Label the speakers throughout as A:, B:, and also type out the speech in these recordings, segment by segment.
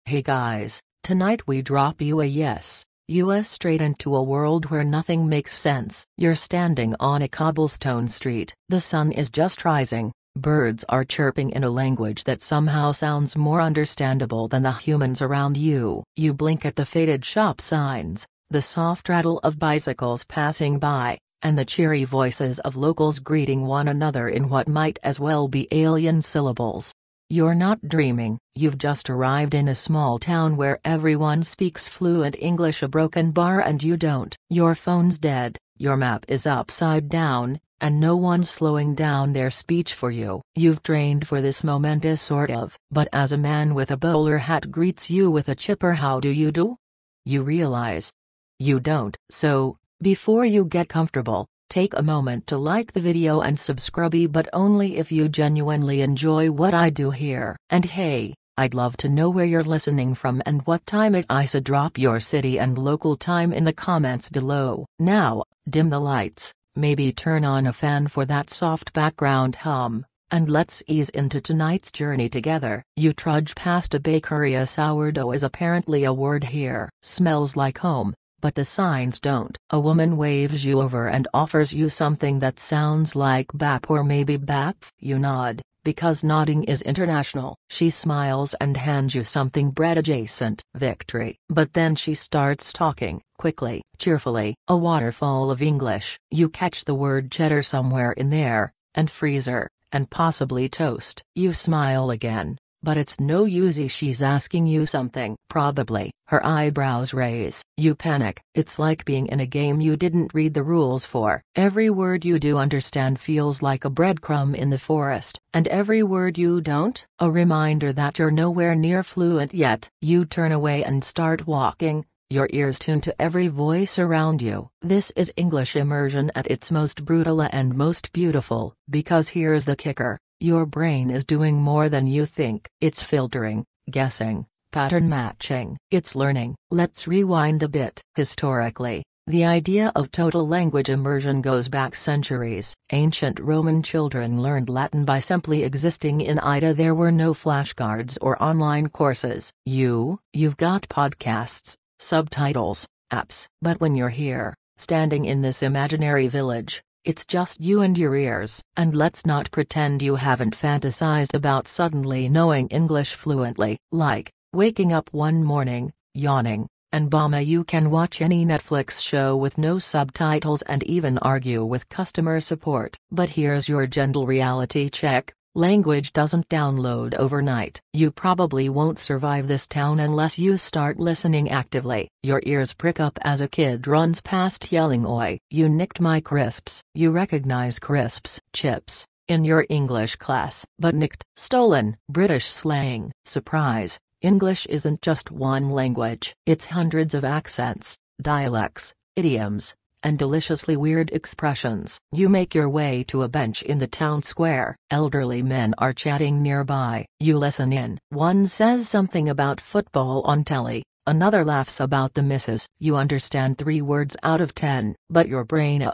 A: Hey guys, tonight we drop you a US straight into a world where nothing makes sense. You're standing on a cobblestone street. The sun is just rising. Birds are chirping in a language that somehow sounds more understandable than the humans around you. You blink at the faded shop signs, the soft rattle of bicycles passing by, and the cheery voices of locals greeting one another in what might as well be alien syllables. You're not dreaming, you've just arrived in a small town where everyone speaks fluent English, a broken bar and you don't. Your phone's dead, your map is upside down, and no one's slowing down their speech for you. You've trained for this momentous sort of. But as a man with a bowler hat greets you with a chipper "How do you do?" you realize you don't. So, before you get comfortable, take a moment to like the video and subscribe, but only if you genuinely enjoy what I do here. And hey, I'd love to know where you're listening from and what time it is. Drop your city and local time in the comments below. Now, dim the lights, maybe turn on a fan for that soft background hum, and let's ease into tonight's journey together. You trudge past a bakery. A sourdough is apparently a word here. Smells like home. But the signs don't. A woman waves you over and offers you something that sounds like bap or maybe bap. You nod, because nodding is international. She smiles and hands you something bread adjacent. Victory. But then she starts talking, quickly, cheerfully, a waterfall of English. You catch the word cheddar somewhere in there, and freezer, and possibly toast. You smile again. But it's no use. She's asking you something. Probably. Her eyebrows raise. You panic. It's like being in a game you didn't read the rules for. Every word you do understand feels like a breadcrumb in the forest. And every word you don't, a reminder that you're nowhere near fluent yet. You turn away and start walking, your ears tuned to every voice around you. This is English immersion at its most brutal and most beautiful, because here's the kicker. Your brain is doing more than you think. It's filtering, guessing, pattern matching. It's learning. Let's rewind a bit. Historically, the idea of total language immersion goes back centuries. Ancient Roman children learned Latin by simply existing in Ida. There were no flashcards or online courses. You've got podcasts, subtitles, apps. But when you're here, standing in this imaginary village, it's just you and your ears. And let's not pretend you haven't fantasized about suddenly knowing English fluently, like waking up one morning, yawning, and you can watch any Netflix show with no subtitles and even argue with customer support. But here's your gentle reality check. Language doesn't download overnight. You probably won't survive this town unless you start listening actively. Your ears prick up as a kid runs past yelling, "Oi, you nicked my crisps." You recognize crisps, chips, in your English class. But nicked, stolen, British slang. Surprise, English isn't just one language. It's hundreds of accents, dialects, idioms, and deliciously weird expressions. You make your way to a bench in the town square. Elderly men are chatting nearby. You listen in. One says something about football on telly, another laughs about the missus. You understand 3 words out of 10, but your brain,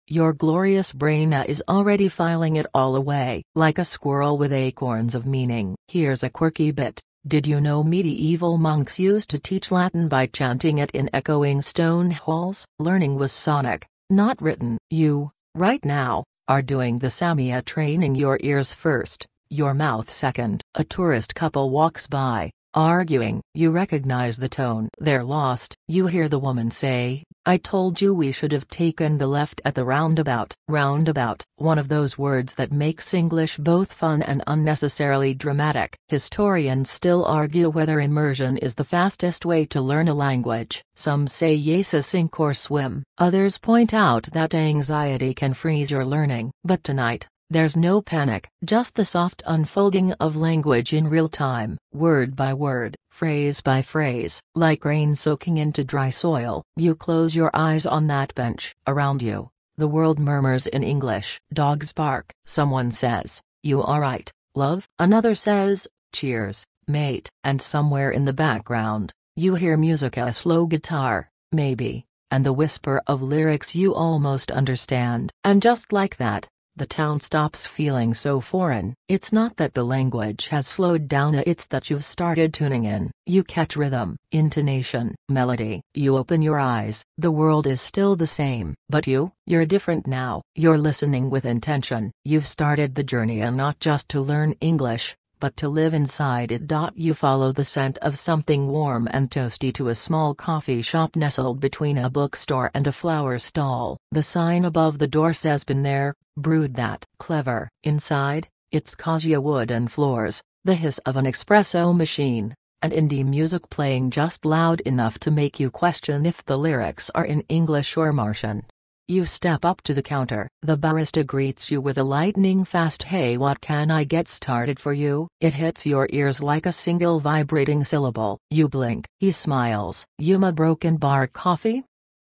A: your glorious brain is already filing it all away, like a squirrel with acorns of meaning. Here's a quirky bit. Did you know medieval monks used to teach Latin by chanting it in echoing stone halls? Learning was sonic, not written. You, right now, are doing the Samia, training your ears first, your mouth second. A tourist couple walks by, arguing. You recognize the tone. They're lost. You hear the woman say, "I told you we should have taken the left at the roundabout." Roundabout, one of those words that makes English both fun and unnecessarily dramatic. Historians still argue whether immersion is the fastest way to learn a language. Some say yes, sink or swim. Others point out that anxiety can freeze your learning. But tonight, there's no panic, just the soft unfolding of language in real time, word by word, phrase by phrase, like rain soaking into dry soil. You close your eyes on that bench. Around you, the world murmurs in English. Dogs bark. Someone says, "You alright, love?" Another says, "Cheers, mate." And somewhere in the background, you hear music, a slow guitar, maybe, and the whisper of lyrics you almost understand. And just like that, the town stops feeling so foreign. It's not that the language has slowed down, it's that you've started tuning in. You catch rhythm, intonation, melody. You open your eyes. The world is still the same, but you're different now. You're listening with intention. You've started the journey, and not just to learn English, but to live inside it. You follow the scent of something warm and toasty to a small coffee shop nestled between a bookstore and a flower stall. The sign above the door says "Been there, brewed that." Clever. Inside, it's cozy wooden floors, the hiss of an espresso machine, and indie music playing just loud enough to make you question if the lyrics are in English or Martian. You step up to the counter. The barista greets you with a lightning-fast "Hey, what can I get started for you?" It hits your ears like a single vibrating syllable. You blink. He smiles. "Yuma broken bar coffee?"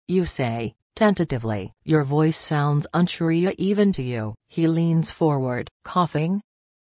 A: You say, tentatively. Your voice sounds unsure even to you. He leans forward. "Coughing?"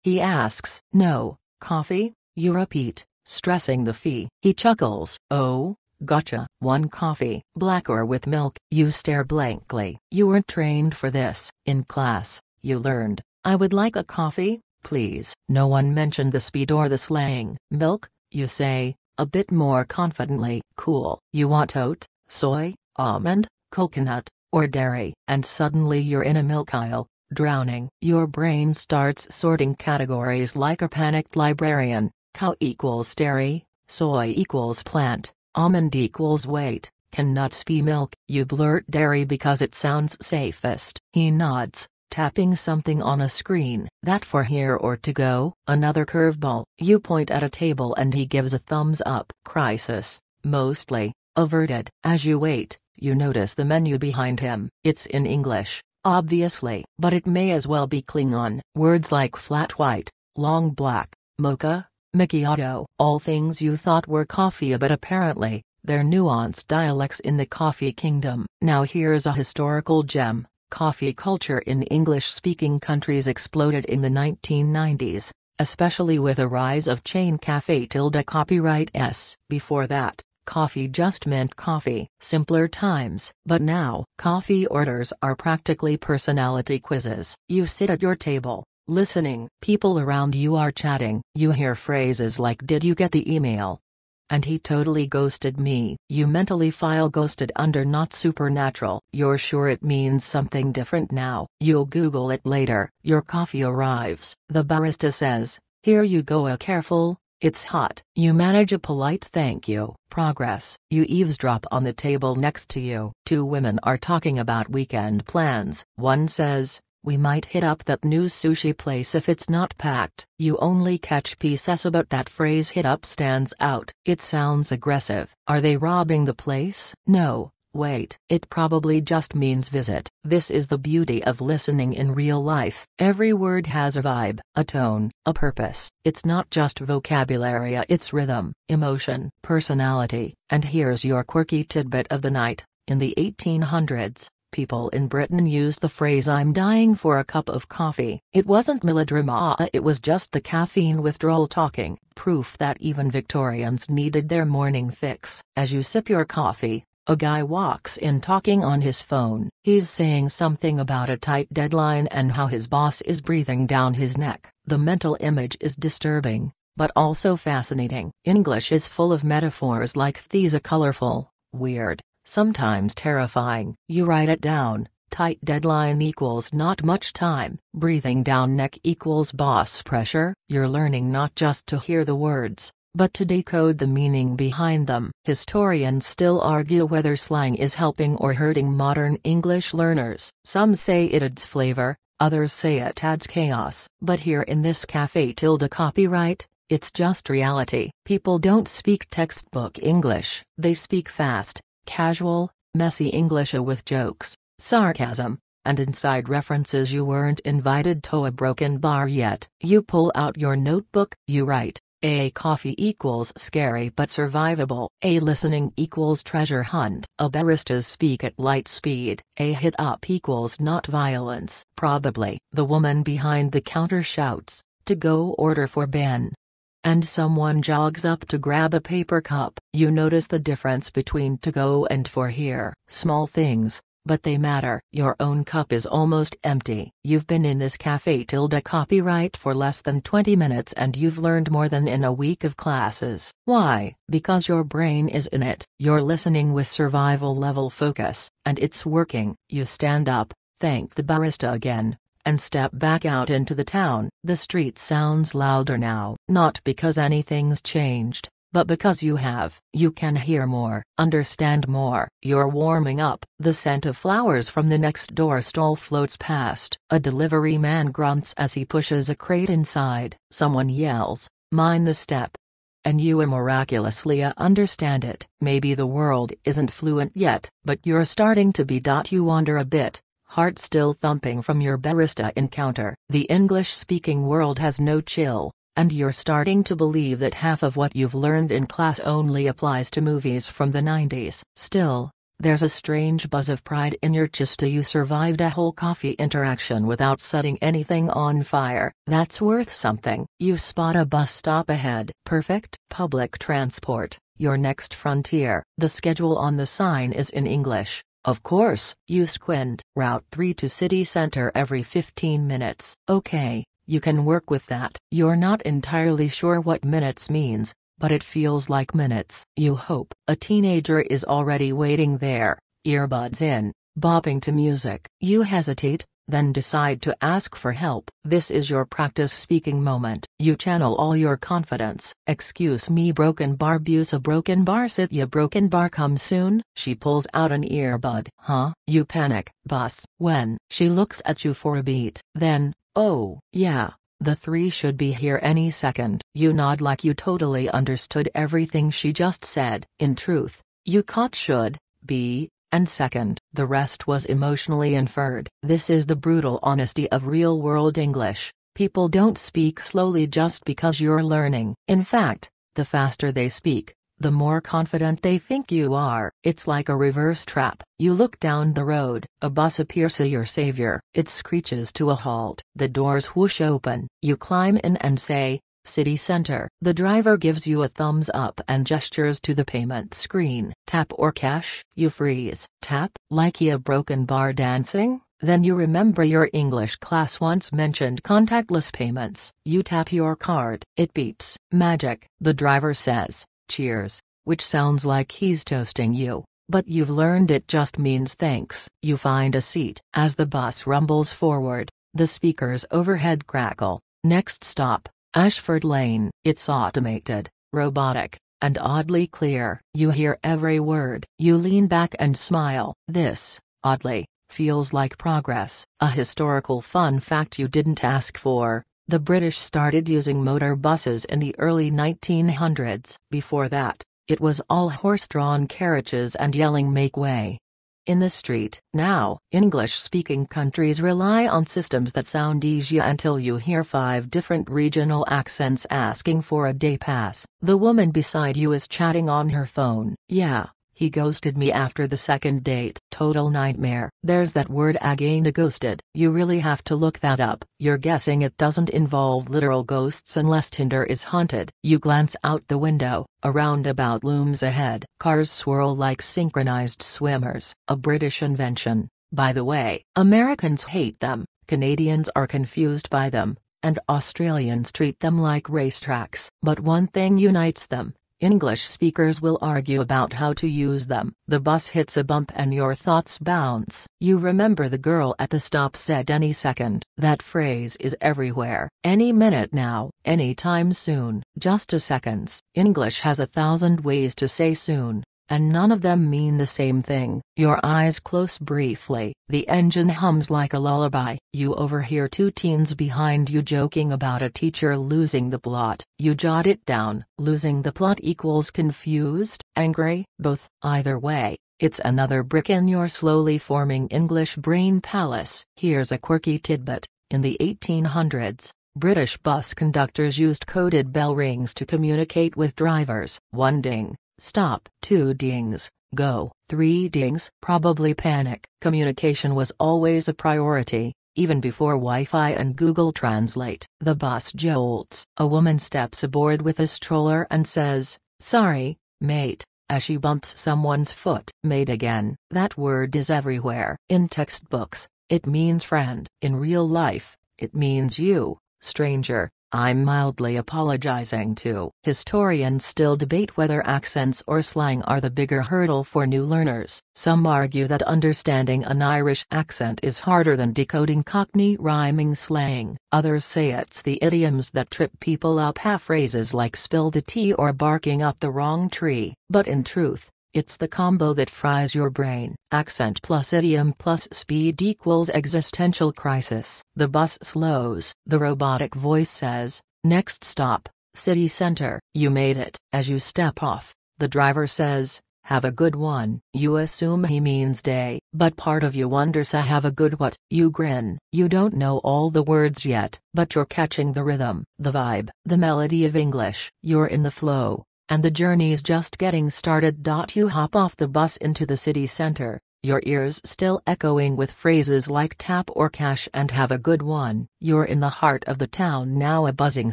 A: he asks. "No, coffee?" you repeat, stressing the fee. He chuckles. "Oh, gotcha. One coffee, black or with milk?" You stare blankly. You weren't trained for this. In class, you learned, "I would like a coffee, please." No one mentioned the speed or the slang. "Milk?" you say, a bit more confidently. "Cool. You want oat, soy, almond, coconut, or dairy?" And suddenly you're in a milk aisle, drowning. Your brain starts sorting categories like a panicked librarian. Cow equals dairy, soy equals plant, almond equals weight. Can nuts be milk? You blurt dairy because it sounds safest. He nods, tapping something on a screen. "That for here or to go?" Another curveball. You point at a table and he gives a thumbs up. Crisis, mostly, averted. As you wait, you notice the menu behind him. It's in English, obviously, but it may as well be Klingon. Words like flat white, long black, mocha, macchiato, all things you thought were coffee, but apparently, they're nuanced dialects in the coffee kingdom. Now here's a historical gem. Coffee culture in English-speaking countries exploded in the 1990s, especially with a rise of chain cafe copyright S. Before that, coffee just meant coffee. Simpler times. But now, coffee orders are practically personality quizzes. You sit at your table, listening. People around you are chatting. You hear phrases like, "Did you get the email?" and "He totally ghosted me." You mentally file ghosted under not supernatural. You're sure it means something different now. You'll Google it later. Your coffee arrives. The barista says, "Here you go, careful, it's hot." You manage a polite thank you. Progress. You eavesdrop on the table next to you. Two women are talking about weekend plans. One says, "We might hit up that new sushi place if it's not packed." You only catch pieces, but that phrase "hit up" stands out. It sounds aggressive. Are they robbing the place? No, wait. It probably just means visit. This is the beauty of listening in real life. Every word has a vibe, a tone, a purpose. It's not just vocabulary, it's rhythm, emotion, personality. And here's your quirky tidbit of the night. In the 1800s, people in Britain used the phrase "I'm dying for a cup of coffee." It wasn't melodrama, it was just the caffeine withdrawal talking. Proof that even Victorians needed their morning fix. As you sip your coffee, a guy walks in talking on his phone. He's saying something about a tight deadline and how his boss is breathing down his neck. The mental image is disturbing, but also fascinating. English is full of metaphors like these, a colorful, weird, sometimes terrifying. You write it down. Tight deadline equals not much time. Breathing down neck equals boss pressure. You're learning not just to hear the words, but to decode the meaning behind them. Historians still argue whether slang is helping or hurting modern English learners. Some say it adds flavor, others say it adds chaos. But here in this cafe copyright, it's just reality. People don't speak textbook English. They speak fast, casual, messy English with jokes, sarcasm, and inside references. You weren't invited to a broken bar yet. You pull out your notebook. You write, "A coffee equals scary but survivable. A listening equals treasure hunt. A baristas speak at light speed. A hit up equals not violence." Probably. The woman behind the counter shouts, "To go order for Ben." And someone jogs up to grab a paper cup. You notice the difference between to go and for here. Small things, but they matter. Your own cup is almost empty. You've been in this cafe tilde copyright for less than 20 minutes and you've learned more than in a week of classes. Why? Because your brain is in it. You're listening with survival level focus, and it's working. You stand up, thank the barista again, and step back out into the town. The street sounds louder now, not because anything's changed, but because you have. You can hear more, understand more. You're warming up. The scent of flowers from the next door stall floats past. A delivery man grunts as he pushes a crate inside. Someone yells, "Mind the step." And you miraculously understand it. Maybe the world isn't fluent yet, but you're starting to be. You wander a bit, heart still thumping from your barista encounter. The English-speaking world has no chill, and you're starting to believe that half of what you've learned in class only applies to movies from the 90s. Still, there's a strange buzz of pride in your chest. You survived a whole coffee interaction without setting anything on fire. That's worth something. You spot a bus stop ahead. Perfect. Public transport, your next frontier. The schedule on the sign is in English. Of course. You squint. Route 3 to city center every 15 minutes. Okay, you can work with that. You're not entirely sure what minutes means, but it feels like minutes. You hope. A teenager is already waiting there, earbuds in, bopping to music. You hesitate, then decide to ask for help. This is your practice speaking moment. You channel all your confidence. "Excuse me, broken bar, buse a broken bar, sit ya broken bar, come soon." She pulls out an earbud. Huh? You panic. Bus. When? She looks at you for a beat. Then, oh, yeah, the 3 should be here any second. You nod like you totally understood everything she just said. In truth, you caught should, be, and second. The rest was emotionally inferred. This is the brutal honesty of real-world English. People don't speak slowly just because you're learning. In fact, the faster they speak, the more confident they think you are. It's like a reverse trap. You look down the road. A bus appears, your savior. It screeches to a halt. The doors whoosh open. You climb in and say, "City Center." The driver gives you a thumbs up and gestures to the payment screen. Tap or cash? You freeze. Tap? Like a broken bar dancing? Then you remember your English class once mentioned contactless payments. You tap your card. It beeps. Magic. The driver says, "Cheers," which sounds like he's toasting you, but you've learned it just means thanks. You find a seat. As the bus rumbles forward, the speakers overhead crackle. Next stop, Ashford Lane. It's automated, robotic, and oddly clear. You hear every word. You lean back and smile. This, oddly, feels like progress. A historical fun fact you didn't ask for: the British started using motor buses in the early 1900s. Before that, it was all horse-drawn carriages and yelling "make way" in the street. Now, English-speaking countries rely on systems that sound easy until you hear 5 different regional accents asking for a day pass. The woman beside you is chatting on her phone. "Yeah, he ghosted me after the second date." Total nightmare. There's that word again, ghosted. You really have to look that up. You're guessing it doesn't involve literal ghosts unless Tinder is haunted. You glance out the window. A roundabout looms ahead. Cars swirl like synchronized swimmers. A British invention, by the way. Americans hate them, Canadians are confused by them, and Australians treat them like racetracks. But one thing unites them: English speakers will argue about how to use them. The bus hits a bump and your thoughts bounce. You remember the girl at the stop said "any second." That phrase is everywhere. Any minute now, any time soon. Just a seconds. English has 1,000 ways to say soon, and none of them mean the same thing. Your eyes close briefly. The engine hums like a lullaby. You overhear 2 teens behind you joking about a teacher losing the plot. You jot it down. Losing the plot equals confused, angry, both. Either way, it's another brick in your slowly forming English brain palace. Here's a quirky tidbit. In the 1800s, British bus conductors used coded bell rings to communicate with drivers. 1 ding. Stop. 2 dings. Go. 3 dings. Probably panic. Communication was always a priority, even before Wi-Fi and Google Translate. The bus jolts. A woman steps aboard with a stroller and says, "Sorry, mate, as she bumps someone's foot. Mate again. That word is everywhere. In textbooks, it means friend. In real life, it means you, stranger. I'm mildly apologizing to. Historians still debate whether accents or slang are the bigger hurdle for new learners. Some argue that understanding an Irish accent is harder than decoding Cockney rhyming slang. Others say it's the idioms that trip people up, phrases like spill the tea or barking up the wrong tree. But in truth, it's the combo that fries your brain. Accent plus idiom plus speed equals existential crisis. The bus slows. The robotic voice says, "Next stop, city center." You made it. As you step off, the driver says, "Have a good one." You assume he means day, but part of you wonders, have a good what? You grin. You don't know all the words yet, but you're catching the rhythm, the vibe, the melody of English. You're in the flow. And the journey's just getting started. You hop off the bus into the city center, your ears still echoing with phrases like tap or cash and have a good one. You're in the heart of the town now, a buzzing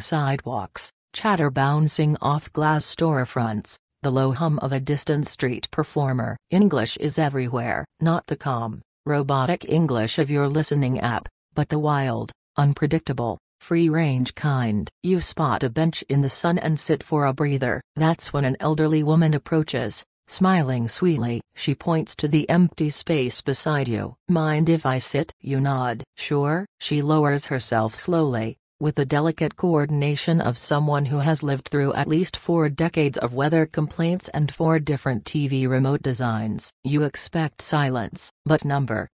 A: sidewalks, chatter bouncing off glass storefronts, the low hum of a distant street performer. English is everywhere, not the calm, robotic English of your listening app, but the wild, unpredictable, free-range kind. You spot a bench in the sun and sit for a breather. That's when an elderly woman approaches, smiling sweetly. She points to the empty space beside you. "Mind if I sit?" You nod. "Sure." She lowers herself slowly, with the delicate coordination of someone who has lived through at least 4 decades of weather complaints and 4 different TV remote designs. You expect silence, but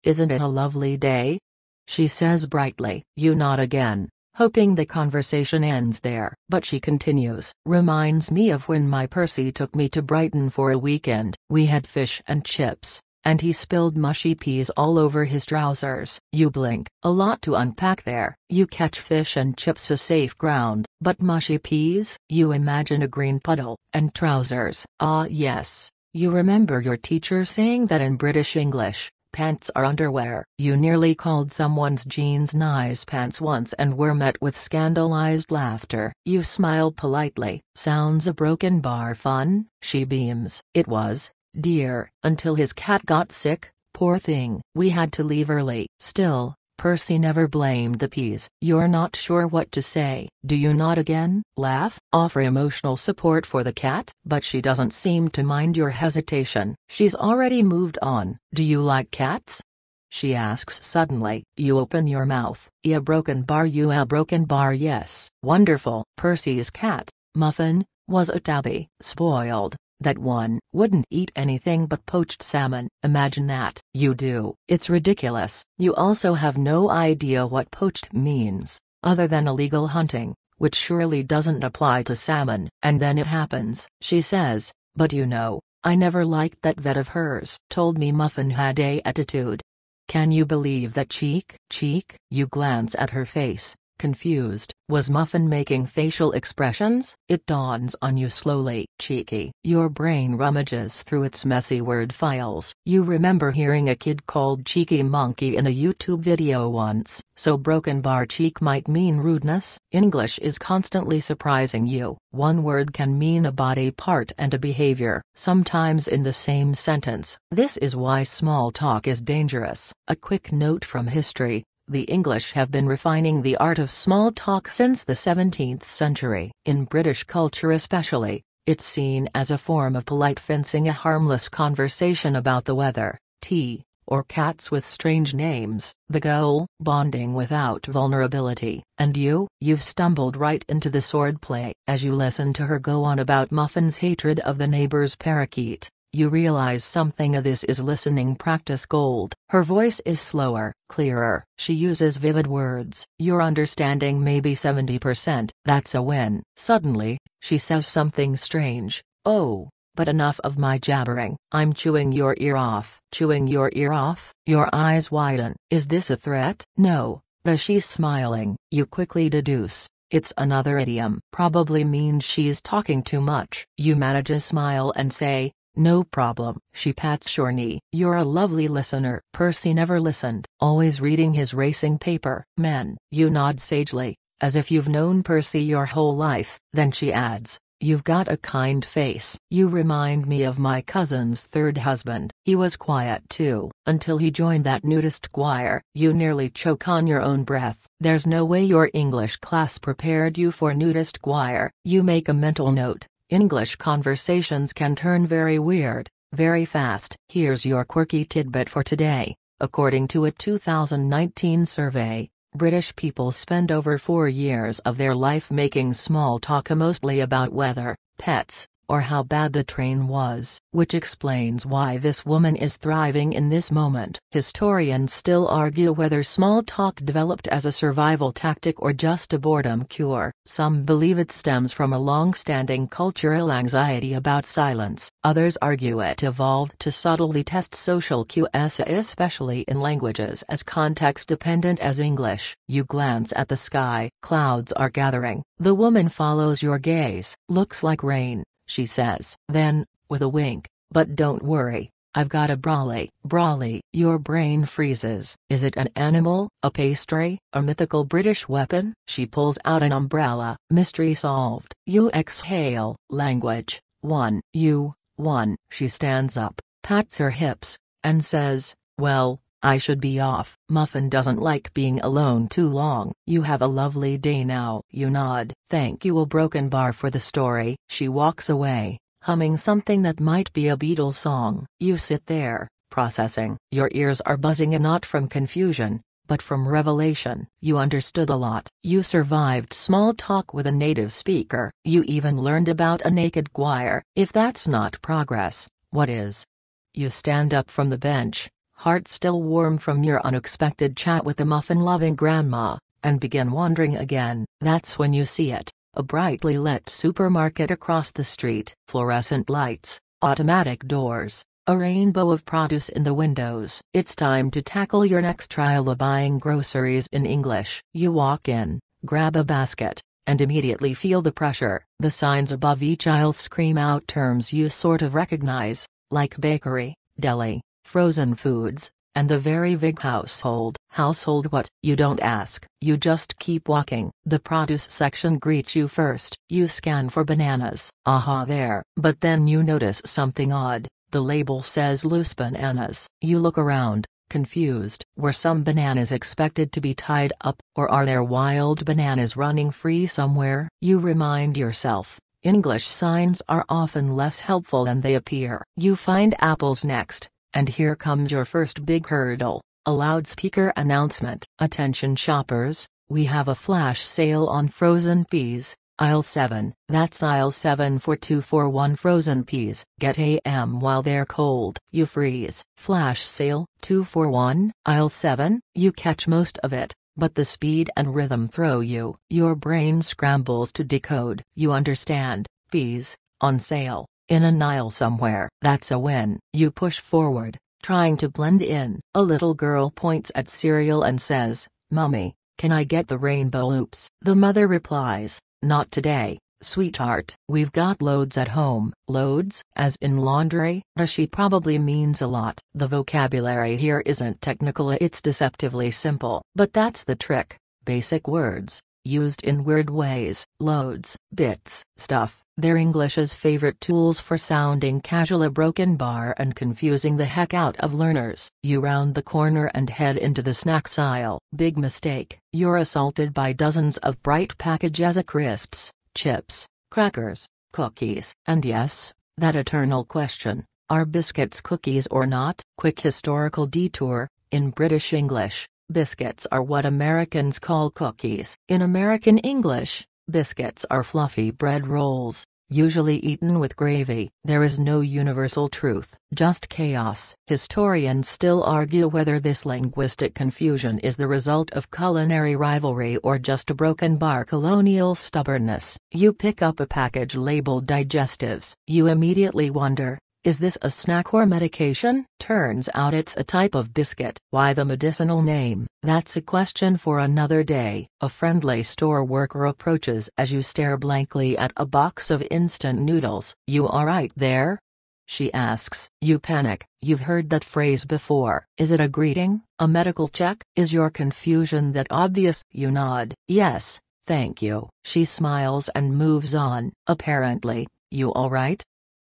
A: "Isn't it a lovely day?" she says brightly. You nod again, hoping the conversation ends there. But she continues. "Reminds me of when my Percy took me to Brighton for a weekend. We had fish and chips, and he spilled mushy peas all over his trousers." You blink. A lot to unpack there. You catch fish and chips, a safe ground, but mushy peas? You imagine a green puddle, and trousers. Ah yes, you remember your teacher saying that in British English, pants are underwear. You nearly called someone's jeans nice pants once and were met with scandalized laughter. You smile politely. "Sounds a broken bar fun?" She beams. "It was, dear, until his cat got sick, poor thing. We had to leave early." Still, Percy never blamed the peas. You're not sure what to say. Do you nod again, laugh, offer emotional support for the cat? But she doesn't seem to mind your hesitation. She's already moved on. "Do you like cats?" she asks suddenly. You open your mouth. "A broken bar." You "A broken bar, yes." "Wonderful." Percy's cat, Muffin, was a tabby. Spoiled. That one wouldn't eat anything but poached salmon. Imagine that. You do. It's ridiculous. You also have no idea what poached means, other than illegal hunting, which surely doesn't apply to salmon. And then it happens. She says, "But you know, I never liked that vet of hers. Told me Muffin had a attitude." Can you believe that? Cheek? You glance at her face, confused. Was Muffin making facial expressions? It dawns on you slowly. Cheeky. Your brain rummages through its messy word files. You remember hearing a kid called Cheeky Monkey in a YouTube video once. So broken bar cheek might mean rudeness? English is constantly surprising you. One word can mean a body part and a behavior, sometimes in the same sentence. This is why small talk is dangerous. A quick note from history. The English have been refining the art of small talk since the 17th century. In British culture especially, it's seen as a form of polite fencing, a harmless conversation about the weather, tea, or cats with strange names. The goal? Bonding without vulnerability. And you've stumbled right into the swordplay. As you listen to her go on about Muffin's hatred of the neighbor's parakeet, you realize something of this is listening practice gold. Her voice is slower, clearer. She uses vivid words. Your understanding may be 70%. That's a win. Suddenly, she says something strange. "Oh, but enough of my jabbering. I'm chewing your ear off." Chewing your ear off? Your eyes widen. Is this a threat? No. As she's smiling, you quickly deduce. It's another idiom. Probably means she's talking too much. You manage a smile and say, "No problem." She pats your knee. You're a lovely listener. Percy never listened, always reading his racing paper. Men. You nod sagely, as if you've known Percy your whole life. Then she adds, You've got a kind face. You remind me of my cousin's third husband. He was quiet too, until he joined that nudist choir. You nearly choke on your own breath. There's no way your English class prepared you for nudist choir. You make a mental note. English conversations can turn very weird, very fast. Here's your quirky tidbit for today. According to a 2019 survey, British people spend over 4 years of their life making small talk, mostly about weather, pets, or how bad the train was, which explains why this woman is thriving in this moment. Historians still argue whether small talk developed as a survival tactic or just a boredom cure. Some believe it stems from a long-standing cultural anxiety about silence. Others argue it evolved to subtly test social cues, especially in languages as context-dependent as English. You glance at the sky. Clouds are gathering. The woman follows your gaze. Looks like rain, she says. Then, with a wink, but don't worry, I've got a brolly. Brolly. Your brain freezes. Is it an animal, a pastry, a mythical British weapon? She pulls out an umbrella. Mystery solved. You exhale. Language 1. You 1. She stands up, pats her hips, and says, well, I should be off. Muffin doesn't like being alone too long. You have a lovely day now. You nod. Thank you. A broken bar for the story. She walks away, humming something that might be a Beatles song. You sit there, processing. Your ears are buzzing, and not from confusion, but from revelation. You understood a lot. You survived small talk with a native speaker. You even learned about a naked choir. If that's not progress, what is? You stand up from the bench, heart still warm from your unexpected chat with the muffin-loving grandma, and begin wondering again. That's when you see it. A brightly lit supermarket across the street. Fluorescent lights, automatic doors, a rainbow of produce in the windows. It's time to tackle your next trial of buying groceries in English. You walk in, grab a basket, and immediately feel the pressure. The signs above each aisle scream out terms you sort of recognize, like bakery, deli, frozen foods, and the very big household. Household what? You don't ask. You just keep walking. The produce section greets you first. You scan for bananas. Aha, there. But then you notice something odd. The label says loose bananas. You look around, confused. Were some bananas expected to be tied up, or are there wild bananas running free somewhere? You remind yourself, English signs are often less helpful than they appear. You find apples next. And here comes your first big hurdle, a loudspeaker announcement. Attention shoppers, we have a flash sale on frozen peas, aisle 7. That's aisle 7 for 2 for 1 frozen peas. Get AM while they're cold. You freeze. Flash sale, 2 for 1, aisle 7. You catch most of it, but the speed and rhythm throw you. Your brain scrambles to decode. You understand, peas, on sale. In an aisle somewhere. That's a win. You push forward, trying to blend in. A little girl points at cereal and says, Mummy, can I get the rainbow loops? The mother replies, not today, sweetheart. We've got loads at home. Loads, as in laundry? She probably means a lot. The vocabulary here isn't technical, it's deceptively simple. But that's the trick. Basic words, used in weird ways. Loads, bits, stuff. They're English's favorite tools for sounding casual, a broken bar, and confusing the heck out of learners. You round the corner and head into the snacks aisle. Big mistake. You're assaulted by dozens of bright packages of crisps, chips, crackers, cookies. And yes, that eternal question, are biscuits cookies or not? Quick historical detour. In British English, biscuits are what Americans call cookies. In American English, biscuits are fluffy bread rolls, usually eaten with gravy. There is no universal truth, just chaos. Historians still argue whether this linguistic confusion is the result of culinary rivalry or just a broken bar colonial stubbornness. You pick up a package labeled digestives. You immediately wonder, is this a snack or medication? Turns out it's a type of biscuit. Why the medicinal name? That's a question for another day. A friendly store worker approaches as you stare blankly at a box of instant noodles. You alright there? She asks. You panic. You've heard that phrase before. Is it a greeting? A medical check? Is your confusion that obvious? You nod. Yes, Thank you. She smiles and moves on. Apparently, you alright?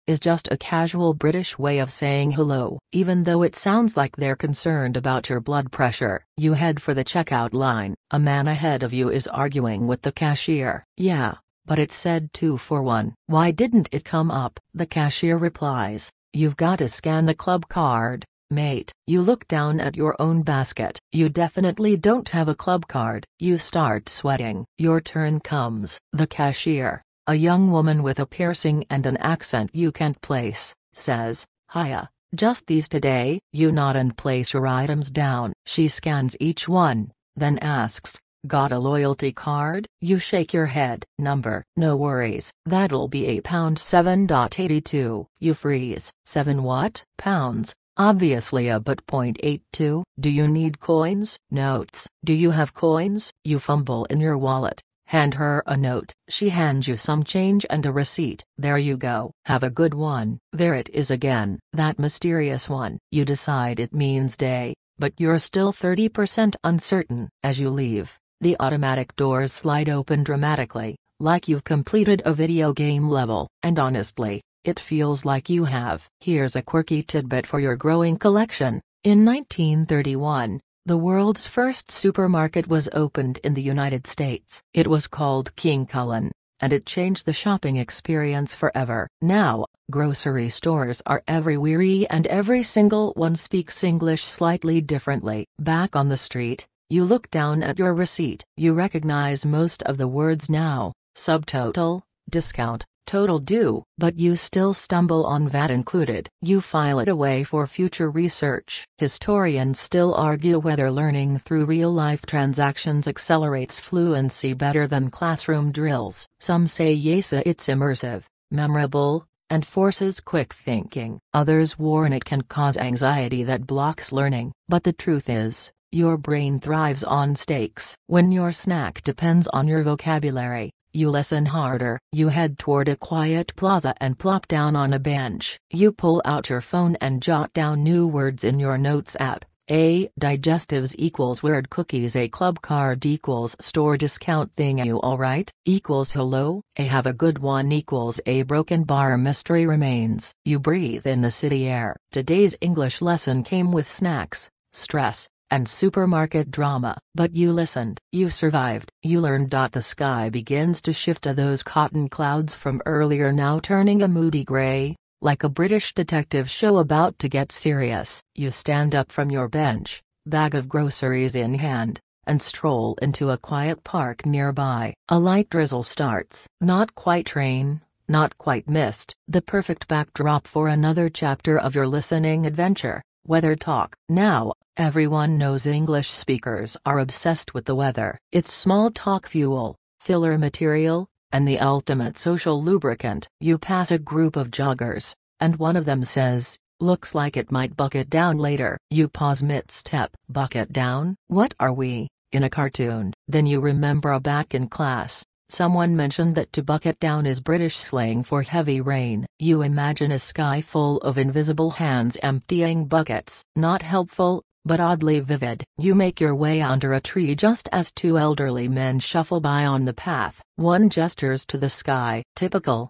A: Is just a casual British way of saying hello. Even though it sounds like they're concerned about your blood pressure. You head for the checkout line. A man ahead of you is arguing with the cashier. Yeah, but it said 2 for 1. Why didn't it come up? The cashier replies, you've got to scan the club card, mate. You look down at your own basket. You definitely don't have a club card. You start sweating. Your turn comes. The cashier, a young woman with a piercing and an accent you can't place, says, hiya, just these today? You nod and place your items down. She scans each one, then asks, got a loyalty card? You shake your head. Number. No worries, that'll be £7.82. You freeze. 7 what? Pounds. Obviously a but .82. Do you need coins? Notes. Do you have coins? You fumble in your wallet. Hand her a note. She hands you some change and a receipt. There you go. Have a good one. There it is again. That mysterious one. You decide it means day, but you're still 30% uncertain. As you leave, the automatic doors slide open dramatically, like you've completed a video game level. And honestly, it feels like you have. Here's a quirky tidbit for your growing collection. In 1931, the world's first supermarket was opened in the United States. It was called King Cullen, and it changed the shopping experience forever. Now, grocery stores are everywhere and every single one speaks English slightly differently. Back on the street, you look down at your receipt. You recognize most of the words now: subtotal, discount, total due, but you still stumble on VAT included. You file it away for future research. Historians still argue whether learning through real-life transactions accelerates fluency better than classroom drills. Some say yes, it's immersive, memorable, and forces quick thinking. Others warn it can cause anxiety that blocks learning. But the truth is, your brain thrives on stakes. When your snack depends on your vocabulary, you listen harder. You head toward a quiet plaza and plop down on a bench. You pull out your phone and jot down new words in your notes app. A digestives equals weird cookies. A club card equals store discount thing. You alright? Equals hello. A have a good one equals a broken bar. Mystery remains. You breathe in the city air. Today's English lesson came with snacks, stress, and supermarket drama. But you listened. You survived. You learned. The sky begins to shift to those cotton clouds from earlier, now turning a moody gray, like a British detective show about to get serious. You stand up from your bench, bag of groceries in hand, and stroll into a quiet park nearby. A light drizzle starts. Not quite rain, not quite mist. The perfect backdrop for another chapter of your listening adventure. Weather talk. Now, everyone knows English speakers are obsessed with the weather. It's small talk fuel, filler material, and the ultimate social lubricant. You pass a group of joggers, and one of them says, looks like it might bucket down later. You pause mid-step. Bucket down? What are we, in a cartoon? Then you remember back in class, someone mentioned that to bucket down is British slang for heavy rain. You imagine a sky full of invisible hands emptying buckets. Not helpful, but oddly vivid. You make your way under a tree just as 2 elderly men shuffle by on the path. One gestures to the sky. Typical.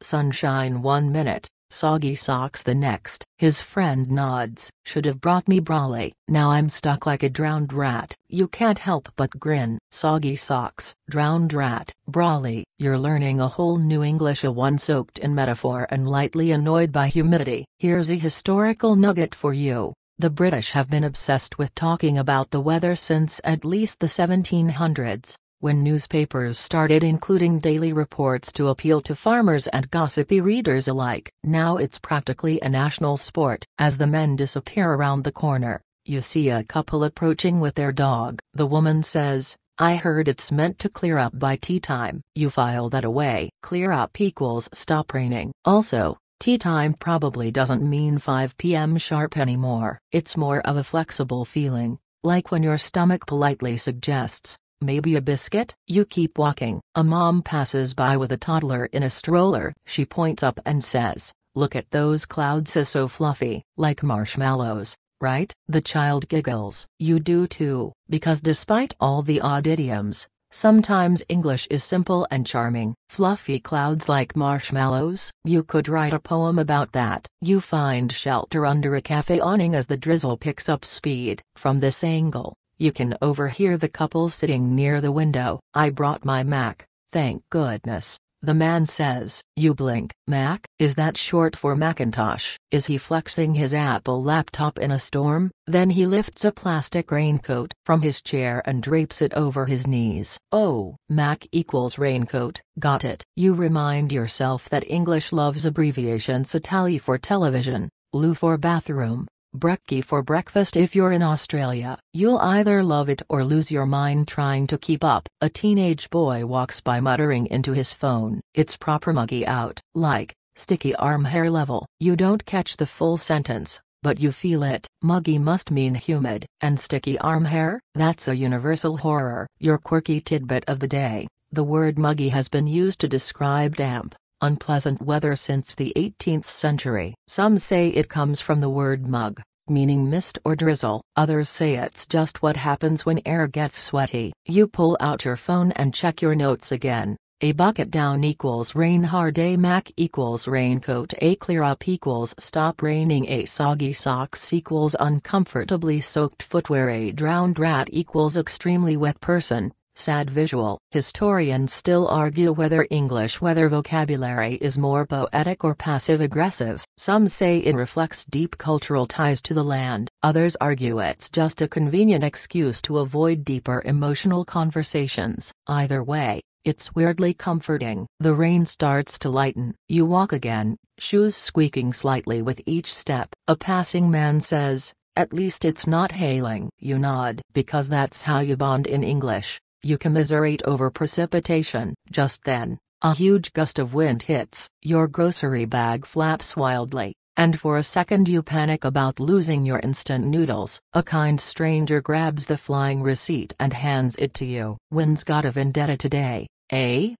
A: Sunshine 1 minute, soggy socks the next. His friend nods. Should have brought me brolly. Now I'm stuck like a drowned rat. You can't help but grin. Soggy socks, drowned rat, brolly. You're learning a whole new English, a one soaked in metaphor and lightly annoyed by humidity. Here's a historical nugget for you. The British have been obsessed with talking about the weather since at least the 1700s. When newspapers started including daily reports to appeal to farmers and gossipy readers alike. Now it's practically a national sport. As the men disappear around the corner, you see a couple approaching with their dog. The woman says, I heard it's meant to clear up by tea time. You file that away. Clear up equals stop raining. Also, tea time probably doesn't mean 5 p.m. sharp anymore. It's more of a flexible feeling, like when your stomach politely suggests, maybe a biscuit? You keep walking. A mom passes by with a toddler in a stroller. She points up and says, look at those clouds, is so fluffy, like marshmallows, right? The child giggles. You do too, because despite all the odd idioms, Sometimes English is simple and charming. Fluffy clouds like marshmallows. You could write a poem about that. You find shelter under a cafe awning as the drizzle picks up speed. From this angle, you can overhear the couple sitting near the window. I brought my Mac, thank goodness. The man says. You blink. Mac? Is that short for Macintosh? Is he flexing his Apple laptop in a storm? Then he lifts a plastic raincoat from his chair and drapes it over his knees. Oh, Mac equals raincoat. Got it. You remind yourself that English loves abbreviations. Tally for television, loo for bathroom, brekkie for breakfast. If you're in Australia, you'll either love it or lose your mind trying to keep up. A teenage boy walks by muttering into his phone. It's proper muggy out. Like, sticky arm hair level. You don't catch the full sentence, but you feel it. Muggy must mean humid. And sticky arm hair? That's a universal horror. Your quirky tidbit of the day. The word muggy has been used to describe damp, unpleasant weather since the 18th century. Some say it comes from the word mug, meaning mist or drizzle. Others say it's just what happens when air gets sweaty. You pull out your phone and check your notes again. A bucket down equals rain hard. A Mac equals raincoat. A clear up equals stop raining. A soggy socks equals uncomfortably soaked footwear. A drowned rat equals extremely wet person. Sad visual. Historians still argue whether English weather vocabulary is more poetic or passive-aggressive. Some say it reflects deep cultural ties to the land. Others argue it's just a convenient excuse to avoid deeper emotional conversations. Either way, it's weirdly comforting. The rain starts to lighten. You walk again, shoes squeaking slightly with each step. A passing man says, "At least it's not hailing." You nod. Because that's how you bond in English. You commiserate over precipitation. Just then, a huge gust of wind hits. Your grocery bag flaps wildly, and for a second you panic about losing your instant noodles. A kind stranger grabs the flying receipt and hands it to you. "Wind's got a vendetta today, eh?"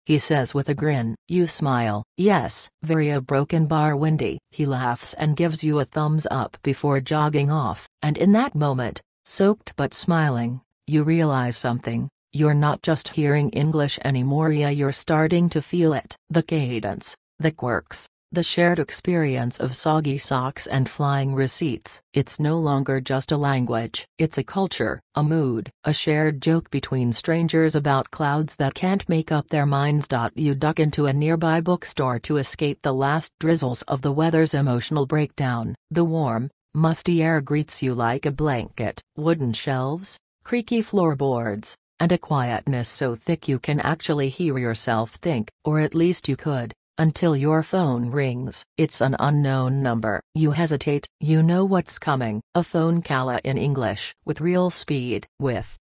A: he says with a grin. You smile. "Yes, very a broken bar windy." He laughs and gives you a thumbs up before jogging off. And in that moment, soaked but smiling, you realize something. You're not just hearing English anymore. You're starting to feel it. The cadence, the quirks, the shared experience of soggy socks and flying receipts. It's no longer just a language. It's a culture, a mood, a shared joke between strangers about clouds that can't make up their minds. You duck into a nearby bookstore to escape the last drizzles of the weather's emotional breakdown. The warm, musty air greets you like a blanket. Wooden shelves, creaky floorboards, and a quietness so thick you can actually hear yourself think, or at least you could, until your phone rings. It's an unknown number. You hesitate. You know what's coming. A phone call in English with real speed. With